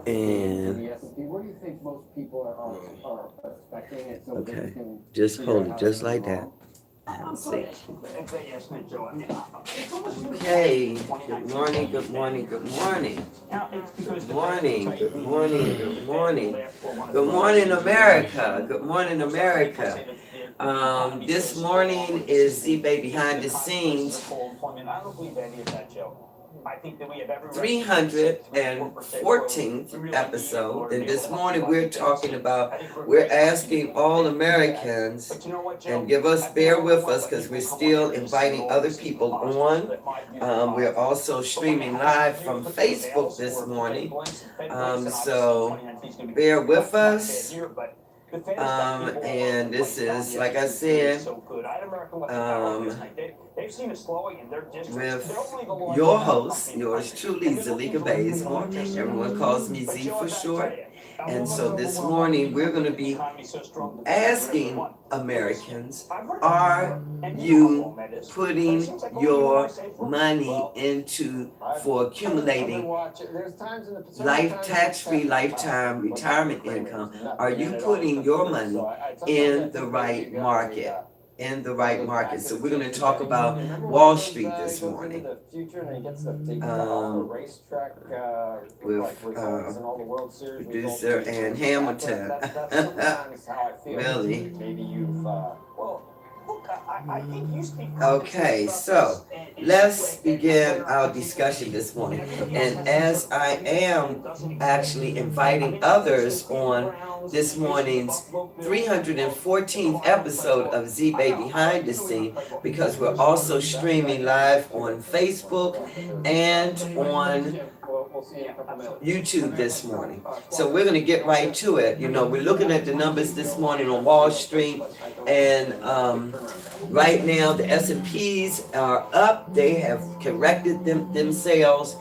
And okay, just hold it just like that. Let's see. Okay, good morning, good morning, good morning. Good morning, good morning, good morning. Good morning, America. Good morning, America. This morning is ZeBay Behind the Scenes 314th episode. And this morning we're asking all Americans, and bear with us because we're still inviting other people on. We're also streaming live from Facebook this morning. So bear with us. And this is, like I said, with your host, yours truly, Zalika Bazemore. Everyone calls me Z for short. And so this morning we're going to be asking Americans, are you putting your money into for accumulating tax-free lifetime retirement income? Are you putting your money in the right market? In the right market. So we're going to talk about Wall Street this morning. With producer and Hamilton. Really? Okay, so let's begin our discussion this morning. And as I am actually inviting others on this morning's 314th episode of ZeBay Behind the Scene, because we're also streaming live on Facebook and on YouTube this morning. So we're going to get right to it. You know, we're looking at the numbers this morning on Wall Street, and right now the S&Ps are up. They have corrected themselves.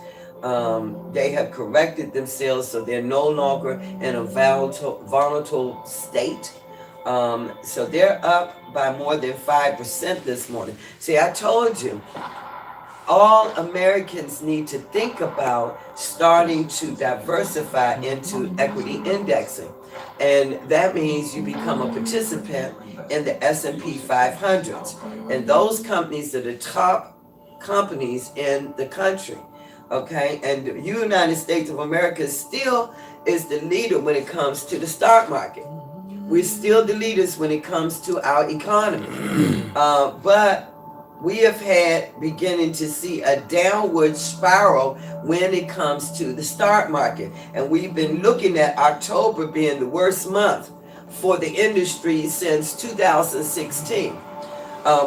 They have corrected themselves, so they're no longer in a volatile state. So they're up by more than 5% this morning. See, I told you, all Americans need to think about starting to diversify into equity indexing. And that means you become a participant in the S&P 500s. And those companies are the top companies in the country. Okay, and the United States of America still is the leader when it comes to the stock market. We're still the leaders when it comes to our economy. But we have had beginning to see a downward spiral when it comes to the stock market. And we've been looking at October being the worst month for the industry since 2016.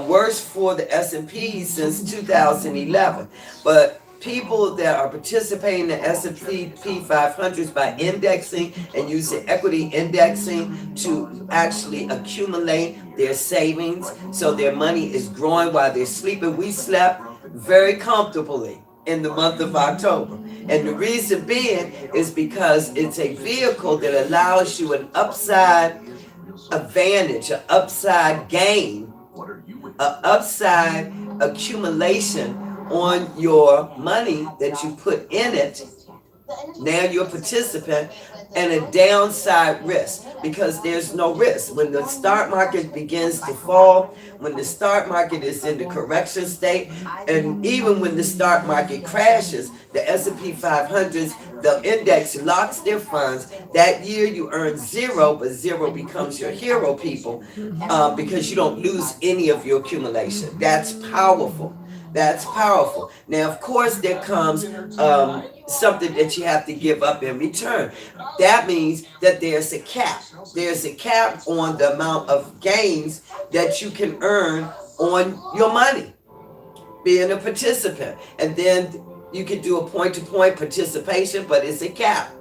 Worst for the S&P since 2011. But people that are participating in the S&P 500s by indexing and using equity indexing to actually accumulate their savings, so their money is growing while they're sleeping. We slept very comfortably in the month of October. And the reason being is because it's a vehicle that allows you an upside advantage, an upside gain, an upside accumulation on your money that you put in it. Now you're a participant, and a downside risk, because there's no risk. When the stock market begins to fall, when the stock market is in the correction state, and even when the stock market crashes, the S&P 500s, the index locks their funds. That year you earn zero, but zero becomes your hero, people, because you don't lose any of your accumulation. That's powerful. That's powerful. Now, of course, there comes something that you have to give up in return. That means that there's a cap. There's a cap on the amount of gains that you can earn on your money, being a participant. And then you can do a point-to-point participation, but it's a cap.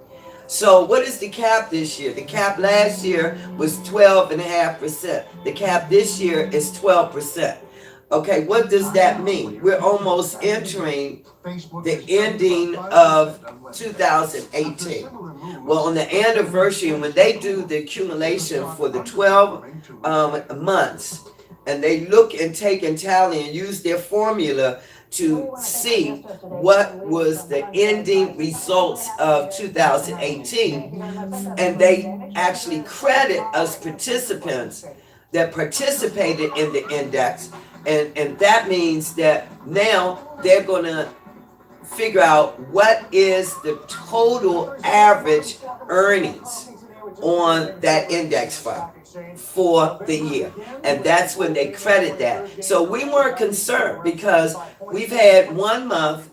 So what is the cap this year? The cap last year was 12.5%. The cap this year is 12%. Okay, what does that mean? We're almost entering the ending of 2018. Well, on the anniversary, when they do the accumulation for the 12 months, and they look and take and tally and use their formula to see what was the ending results of 2018, and they actually credit us participants that participated in the index, and that means that now they're going to figure out what is the total average earnings on that index fund for the year. And that's when they credit that. So we weren't concerned because we've had 1 month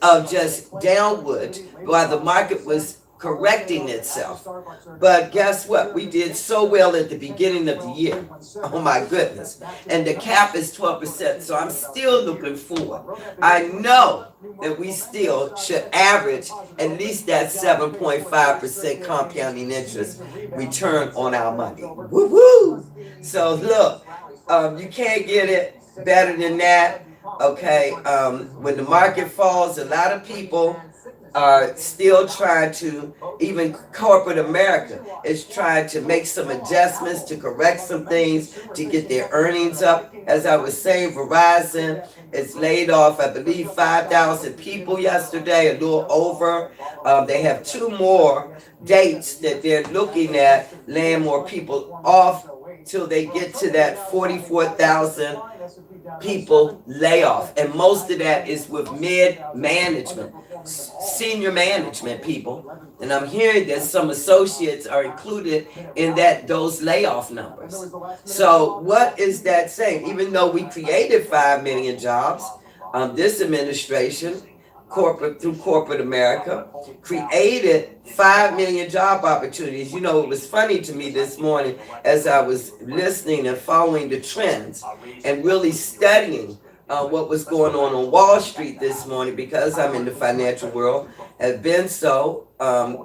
of just downward while the market was correcting itself. But guess what? We did so well at the beginning of the year. Oh my goodness. And the cap is 12%. So I'm still looking forward. I know that we still should average at least that 7.5% compounding interest return on our money. Woo-hoo! So look, you can't get it better than that. Okay, when the market falls, a lot of people are still trying to, even corporate America is trying to make some adjustments to correct some things to get their earnings up. As I was saying, Verizon is laid off, I believe, 5,000 people yesterday, a little over. They have 2 more dates that they're looking at laying more people off till they get to that 44,000 people layoff. And most of that is with mid-management, senior management people. And I'm hearing that some associates are included in those layoff numbers. So what is that saying? Even though we created 5 million jobs, this administration, through corporate America, created 5 million job opportunities. You know, it was funny to me this morning as I was listening and following the trends and really studying what was going on Wall Street this morning, because I'm in the financial world, have been so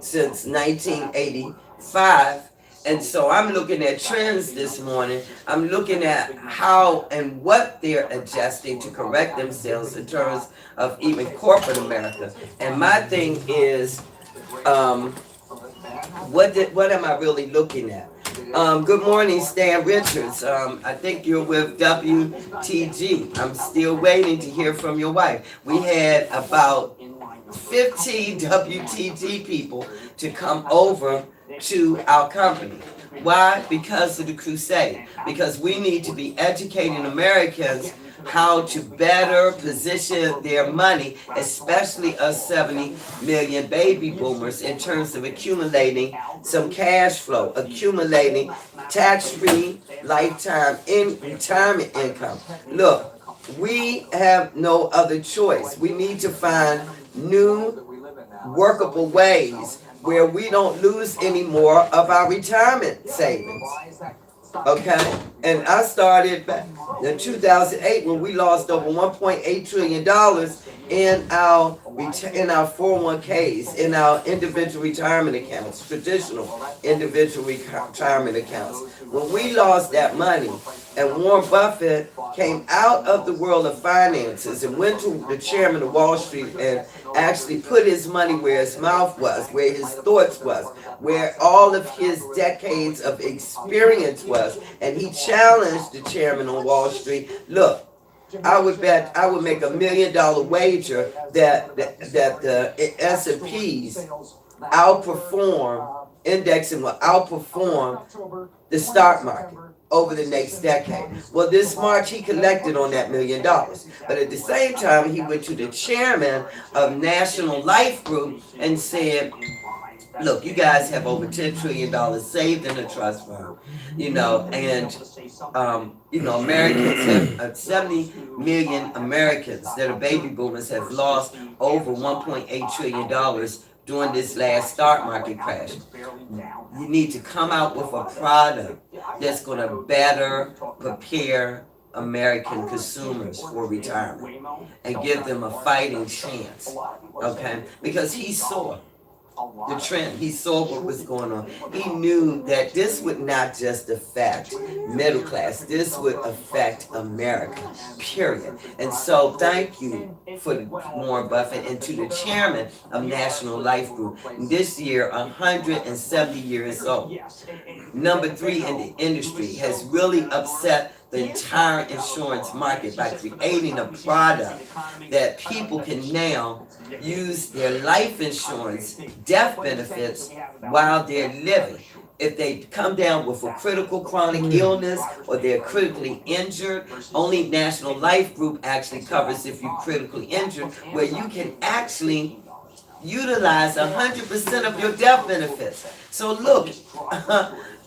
since 1985. And so I'm looking at trends this morning. I'm looking at how and what they're adjusting to correct themselves in terms of even corporate America. And my thing is, what am I really looking at? Good morning, Stan Richards. I think you're with WTG. I'm still waiting to hear from your wife. We had about 15 WTG people to come over to our company. Why? Because of the crusade. Because we need to be educating Americans how to better position their money, especially us 70 million baby boomers, in terms of accumulating some cash flow, accumulating tax-free lifetime retirement income. Look, we have no other choice. We need to find new workable ways where we don't lose any more of our retirement savings. Okay? And I started back in 2008 when we lost over $1.8 trillion in our 401ks, in our individual retirement accounts, traditional individual retirement accounts. When we lost that money, and Warren Buffett came out of the world of finances and went to the chairman of Wall Street and actually put his money where his mouth was, where his thoughts was, where all of his decades of experience was, and he challenged the chairman on Wall Street. Look, I would make $1 million wager that the S&Ps indexing will outperform the stock market over the next decade. Well, this March he collected on that $1 million. But at the same time, he went to the chairman of National Life Group and said, look, you guys have over $10 trillion saved in the trust fund, and Americans have 70 million Americans that are baby boomers have lost over $1.8 trillion during this last stock market crash. You need to come out with a product that's going to better prepare American consumers for retirement and give them a fighting chance, okay? Because he saw the trend. He saw what was going on. He knew that this would not just affect middle class. This would affect America, period. And so thank you for Warren Buffett and to the chairman of National Life Group. This year, 170 years old. Number 3 in the industry, has really upset the entire insurance market by creating a product that people can now use their life insurance death benefits while they're living. If they come down with a critical chronic illness or they're critically injured, only National Life Group actually covers if you're critically injured, where you can actually utilize 100% of your death benefits. So look,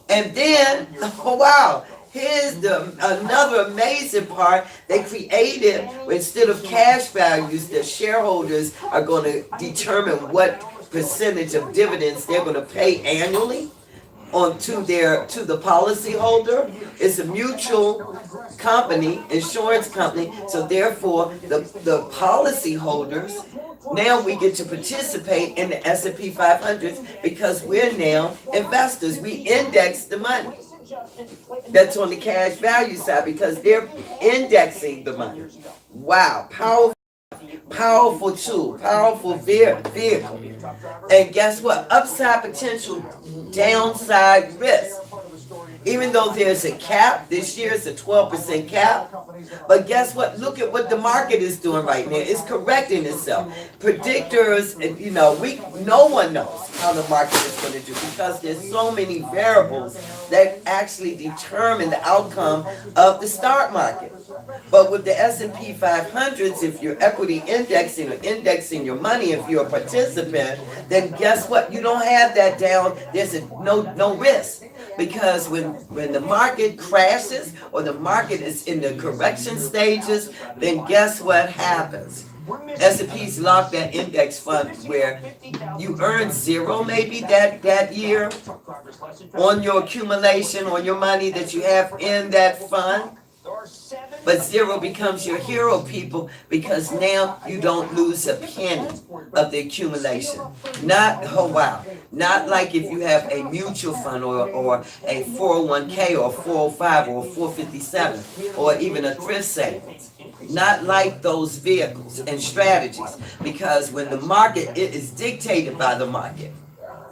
and then, oh wow, here's another amazing part. They created, instead of cash values, the shareholders are going to determine what percentage of dividends they're going to pay annually to the policyholder. It's a mutual company, insurance company, so therefore the policyholders, now we get to participate in the S&P 500 because we're now investors. We index the money. That's on the cash value side because they're indexing the money. Wow, powerful tool, powerful vehicle. And guess what? Upside potential, downside risk. Even though there's a cap, this year it's a 12% cap. But guess what? Look at what the market is doing right now. It's correcting itself. Predictors, no one knows how the market is going to do because there's so many variables that actually determine the outcome of the stock market. But with the S&P 500s, if you're equity indexing or indexing your money, if you're a participant, then guess what? You don't have that down. There's no risk. Because when the market crashes or the market is in the correction stages, then guess what happens? S&P's locked that index fund where you earn zero maybe that year on your accumulation, on your money that you have in that fund. But zero becomes your hero, people, because now you don't lose a penny of the accumulation. Not like if you have a mutual fund or a 401k or 405 or 457 or even a thrift savings. Not like those vehicles and strategies, because when the market, it is dictated by the market.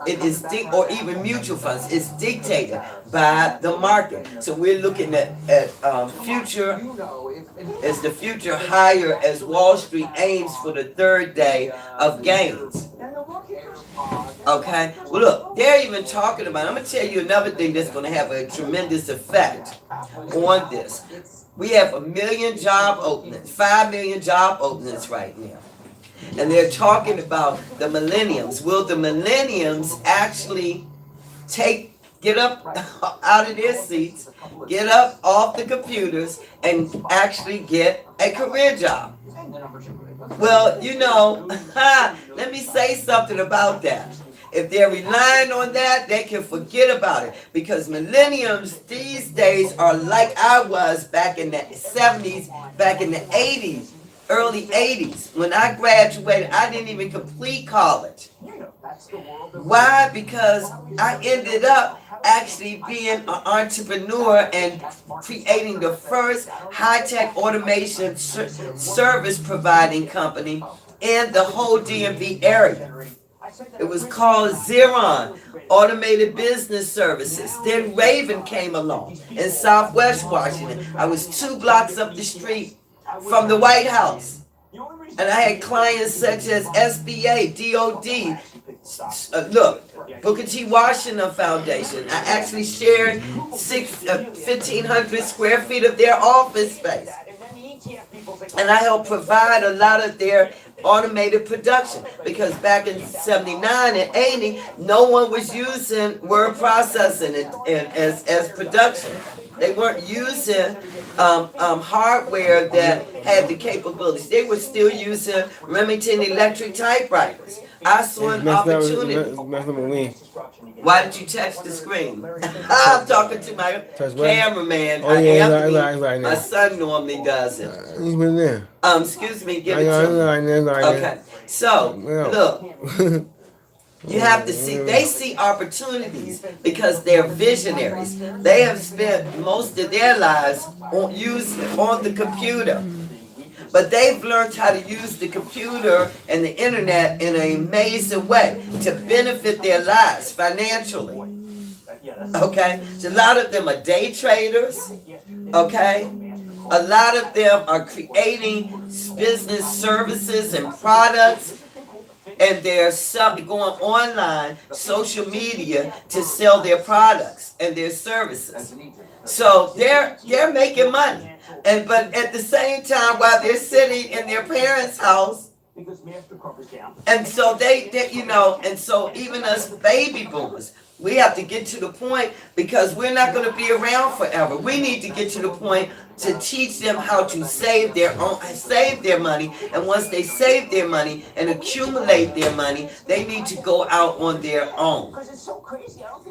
It is or even mutual funds, it's dictated by the market. So we're looking at future, is the future higher as Wall Street aims for the third day of gains. Okay, well look, they're even talking about, I'm going to tell you another thing that's going to have a tremendous effect on this. We have 1 million job openings, 5 million job openings right now. And they're talking about the millenniums. Will the millenniums actually get up out of their seats, get up off the computers, and actually get a career job? Well, let me say something about that. If they're relying on that, they can forget about it. Because millenniums these days are like I was back in the 70s, back in the 80s. Early 80s. When I graduated, I didn't even complete college. Why? Because I ended up actually being an entrepreneur and creating the first high-tech automation service providing company in the whole DMV area. It was called Xeron, Automated Business Services. Then Raven came along in Southwest Washington. I was 2 blocks up the street from the White House. And I had clients such as SBA, DOD, Booker T. Washington Foundation. I actually shared 1,500 square feet of their office space. And I helped provide a lot of their automated production, because back in 79 and 80, no one was using word processing as production. They weren't using hardware that had the capabilities. They were still using Remington electric typewriters. I saw an opportunity. Why did you touch the screen? I'm talking to my cameraman. My son normally does it. Excuse me, give it to me. Okay, so look. You have to see, they see opportunities because they're visionaries. They have spent most of their lives on the computer. But they've learned how to use the computer and the internet in an amazing way to benefit their lives financially. Okay? So a lot of them are day traders. Okay? A lot of them are creating business services and products, and they're going online, social media, to sell their products and their services. So they're making money, but at the same time, while they're sitting in their parents' house, and so and so even us baby boomers, we have to get to the point, because we're not going to be around forever. We need to get to the point to teach them how to save their money, and once they save their money and accumulate their money, they need to go out on their own.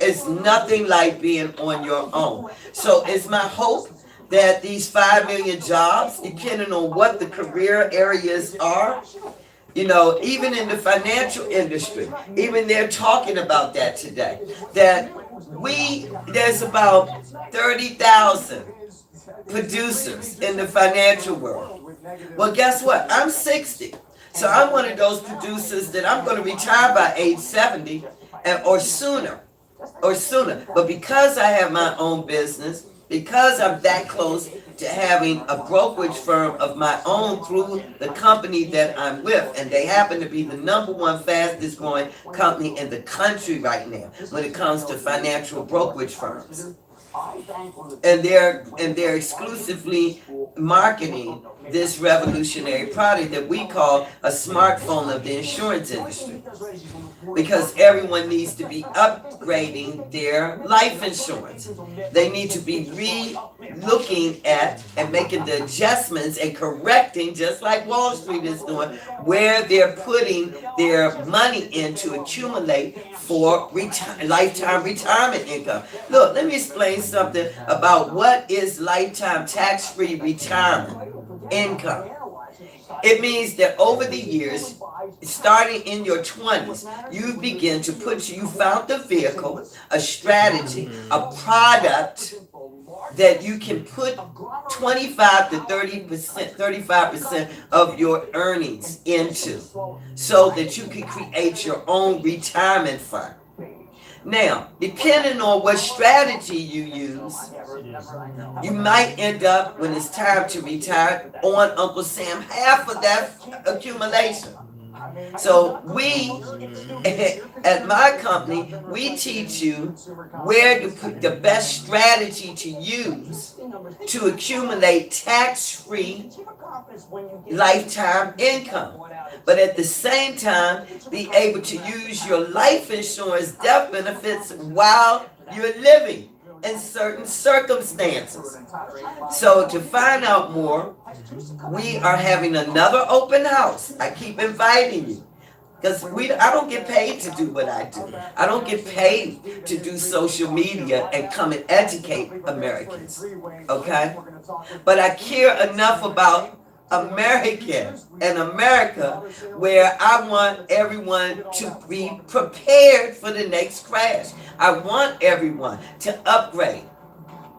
It's nothing like being on your own. So it's my hope that these 5 million jobs, depending on what the career areas are, even in the financial industry, even they're talking about that today, that there's about 30,000 producers in the financial world. Well, guess what? I'm 60. So I'm one of those producers that I'm going to retire by age 70 or sooner. But because I have my own business, because I'm that close to having a brokerage firm of my own through the company that I'm with, and they happen to be the #1 fastest growing company in the country right now when it comes to financial brokerage firms. And they're exclusively marketing this revolutionary product that we call a smartphone of the insurance industry, because everyone needs to be upgrading their life insurance. They need to be re-looking at and making the adjustments and correcting, just like Wall Street is doing, where they're putting their money in to accumulate for lifetime retirement income. Look, let me explain something about what is lifetime tax-free retirement income. It means that over the years, starting in your 20s, you found the vehicle, a strategy, a product that you can put 25 to 30%, 35% of your earnings into, so that you can create your own retirement fund. Now, depending on what strategy you use, you might end up, when it's time to retire, on Uncle Sam half of that accumulation. So we, at my company, we teach you where to put the best strategy to use to accumulate tax-free lifetime income. But at the same time, be able to use your life insurance death benefits while you're living in certain circumstances. So to find out more, we are having another open house. I keep inviting you, because I don't get paid to do what I do. I don't get paid to do social media and come and educate Americans, okay? But I care enough about Americans and America where I want everyone to be prepared for the next crash. I want everyone to upgrade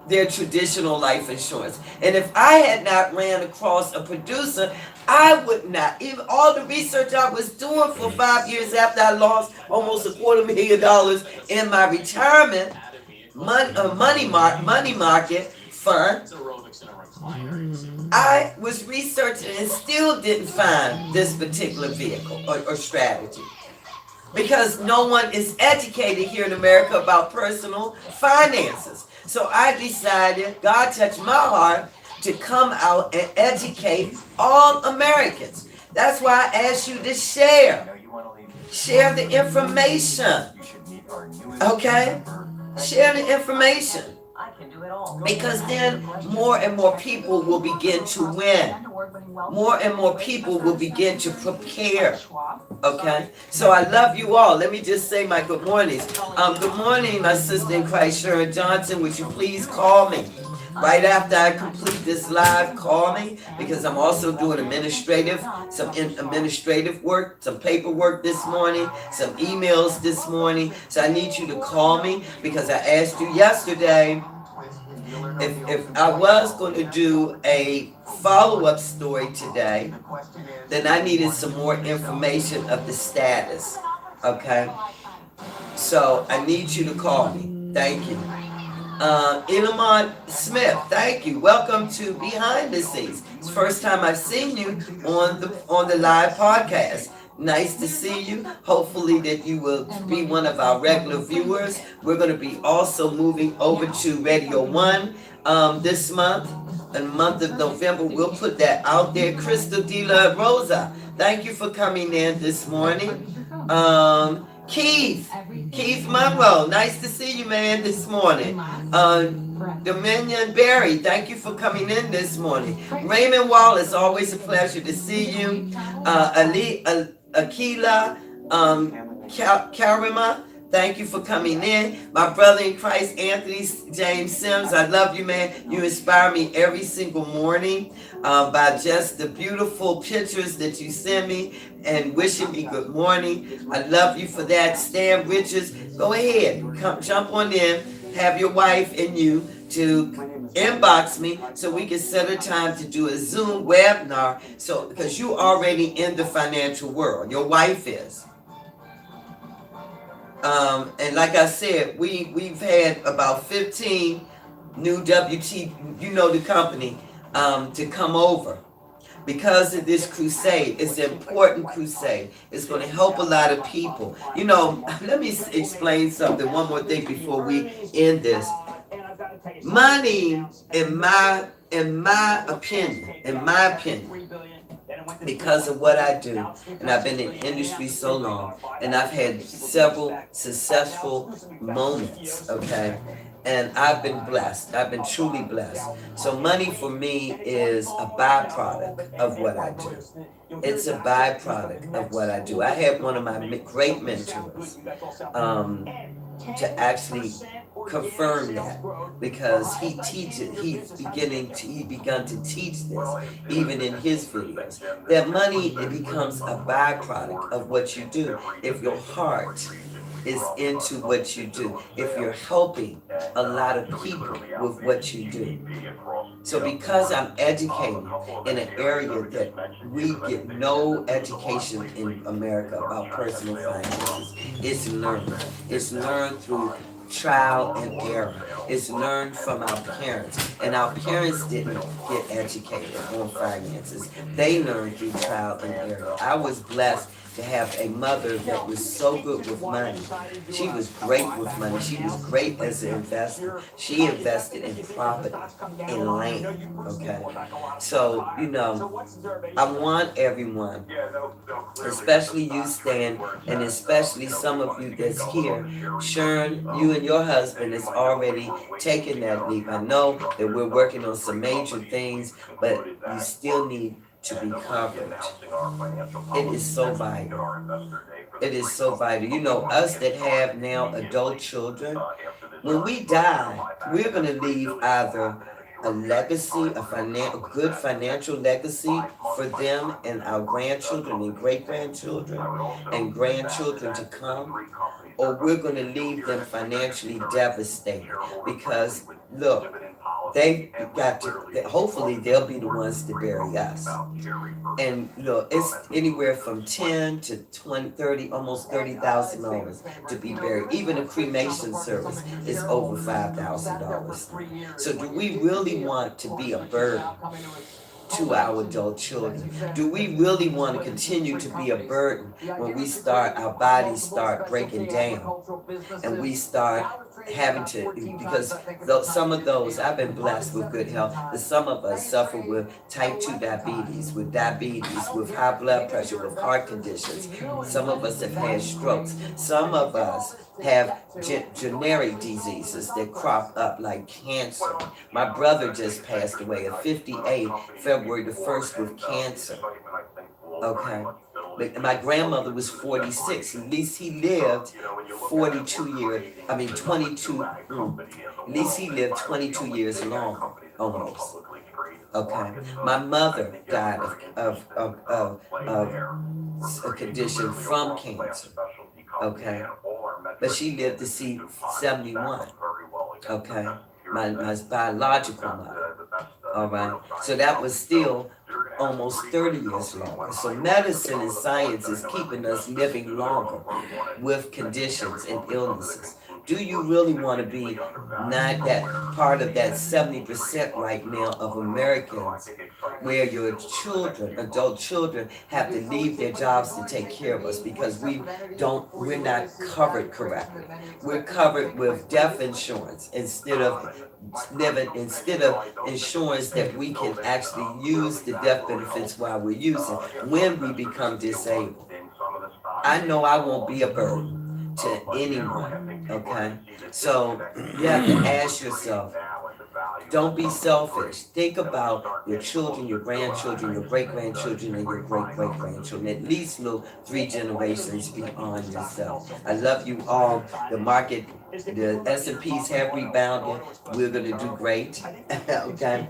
their traditional life insurance. And if I had not ran across a producer, I would not. Even all the research I was doing for 5 years after I lost almost $250,000 in my retirement money market fund, I was researching and still didn't find this particular vehicle or strategy, because no one is educated here in America about personal finances. So I decided, God touched my heart, to come out and educate all Americans. That's why I asked you to share the information, okay? Share the information, because then more and more people will begin to win. More and more people will begin to prepare. Okay? So I love you all. Let me just say my good mornings. Good morning, my sister in Christ, Sharon Johnson. Would you please call me? Right after I complete this live, call me, because I'm also doing some administrative work, some paperwork this morning, some emails this morning. So I need you to call me, because I asked you yesterday if I was going to do a follow-up story today, then I needed some more information of the status. Okay? So I need you to call me. Thank you. Elamont Smith, thank you. Welcome to Behind the Scenes. It's the first time I've seen you on the live podcast. Nice to see you. Hopefully that you will be one of our regular viewers. We're going to be also moving over to Radio One this month. In the month of November, we'll put that out there. Crystal De La Rosa, thank you for coming in this morning. Keith Monroe, nice to see you, man, this morning. Dominion Berry, thank you for coming in this morning. Raymond Wallace, always a pleasure to see you. Akila Karima, thank you for coming in. My brother in Christ, Anthony James Sims, I love you, man. You inspire me every single morning by just the beautiful pictures that you send me and wishing me good morning. I love you for that. Stan Richards, go ahead, come jump on in. Have your wife and you to inbox me so we can set a time to do a Zoom webinar. So, because you already in the financial world, your wife is. And like I said, we've had about 15 new WT, you know the company, to come over. Because of this crusade, it's an important crusade. It's going to help a lot of people. You know, let me explain something, one more thing before we end this. Money, in my opinion, because of what I do, and I've been in the industry so long, and I've had several successful moments, okay? And I've been blessed. I've been truly blessed. So money for me is a byproduct of what I do. It's a byproduct of what I do. I had one of my great mentors to actually confirm that, because he's begun to teach this even in his videos, that money, it becomes a byproduct of what you do. If your heart is into what you do, if you're helping a lot of people with what you do. So because I'm educating in an area that we get no education in America about personal finances, it's learned. It's learned through trial and error. It's learned from our parents. And our parents didn't get educated on finances. They learned through trial and error. I was blessed to have a mother that was so good with money. She was great with money. She was great as an investor. She invested in property, in land, okay? So, you know, I want everyone, especially you, Stan, and especially some of you that's here. Sharon, you and your husband is already taking that leap. I know that we're working on some major things, but you still need to be covered. It is so vital. It is so vital. You know, us that have now adult children, when we die, we're going to leave either a legacy, a good financial legacy for them and our grandchildren and great-grandchildren and grandchildren to come, or we're going to leave them financially devastated. Because, look, they got to, hopefully they'll be the ones to bury us. And look, it's anywhere from 10 to 20, 30, almost $30,000 to be buried. Even a cremation service is over $5,000. So do we really want to be a burden to our adult children? Do we really want to continue to be a burden when our bodies start breaking down and we start having to, because some of those, I've been blessed with good health, but some of us suffer with type 2 diabetes, with high blood pressure, with heart conditions. Some of us have had strokes. Some of us have generic diseases that crop up like cancer. My brother just passed away at 58, February the 1st, with cancer. Okay. But my grandmother was 46. At least he lived 22 years. At least he lived 22 years longer, almost. Okay. My mother died of a condition from cancer. Okay. But she lived to see 71. Okay. My biological mother. All right. So that was still almost 30 years longer. So medicine and science is keeping us living longer with conditions and illnesses. Do you really want to be not that part of that 70% right now of Americans where your children, adult children, have to leave their jobs to take care of us because we're not covered correctly. We're covered with death insurance instead of insurance that we can actually use the death benefits while we're using when we become disabled. I know I won't be a burden to anyone, okay? So you have to ask yourself, don't be selfish. Think about your children, your grandchildren, your great grandchildren, and your great great grandchildren. At least look 3 generations beyond yourself. I love you all. The market, the S&Ps have rebounded. We're gonna do great. Okay.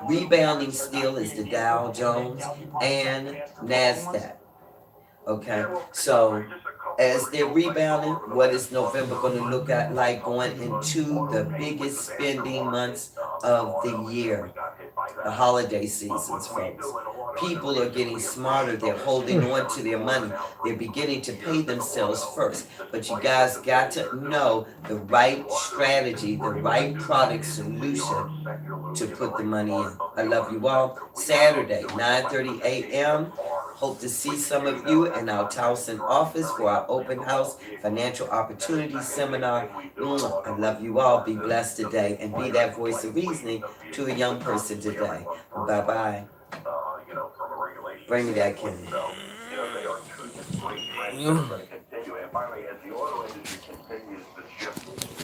Rebounding still is the Dow Jones and Nasdaq. Okay, so as they're rebounding, what is November going to look at like going into the biggest spending months of the year, the holiday seasons, folks? People are getting smarter. They're holding on to their money. They're beginning to pay themselves first. But you guys got to know the right strategy, the right product solution to put the money in. I love you all. Saturday, 9:30 a.m. Hope to see some of you in our Towson office for our open house financial opportunity seminar. I love you all. Be blessed today and be that voice of reasoning to a young person today. Bye-bye. Bring me that candy. You know, they are choosing great, but continue. And finally, as the auto industry continues to shift